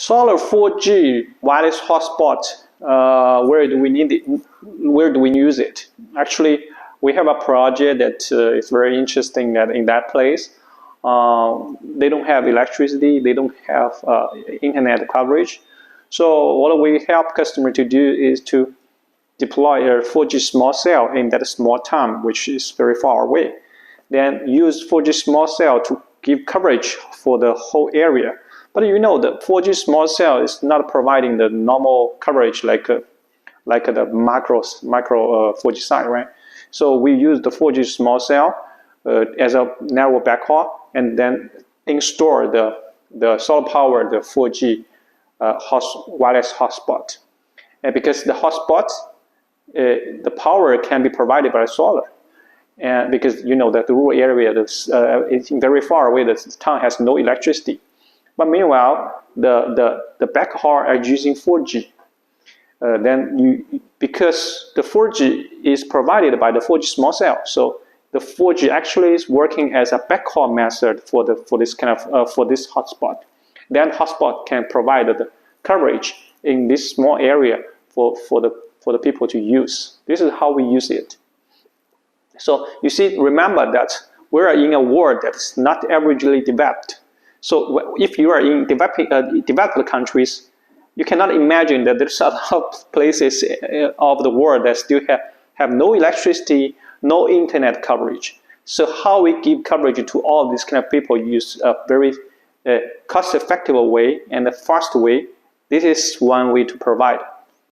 Solar 4G wireless hotspot, where do we need it? Where do we use it? Actually, we have a project that is very interesting that in that place. They don't have electricity, they don't have internet coverage. So what we help customer to do is to deploy a 4G small cell in that small town, which is very far away. Then use 4G small cell to give coverage for the whole area. But you know the 4G small cell is not providing the normal coverage like the micro 4G site, right? So we use the 4G small cell as a narrow backhaul, and then install the solar power, the 4G wireless hotspot. And because the hotspot, the power can be provided by solar. And because you know that the rural area is very far away, the town has no electricity. But meanwhile, the backhaul are using 4G. Because the 4G is provided by the 4G small cell, so the 4G actually is working as a backhaul method for this hotspot. Then hotspot can provide the coverage in this small area for the people to use. This is how we use it. So you see, remember that we are in a world that is not averagely developed. So if you are in developed countries, you cannot imagine that there's a lot of places of the world that still have no electricity, no internet coverage. So how we give coverage to all these kind of people use a very cost-effective way and a fast way. This is one way to provide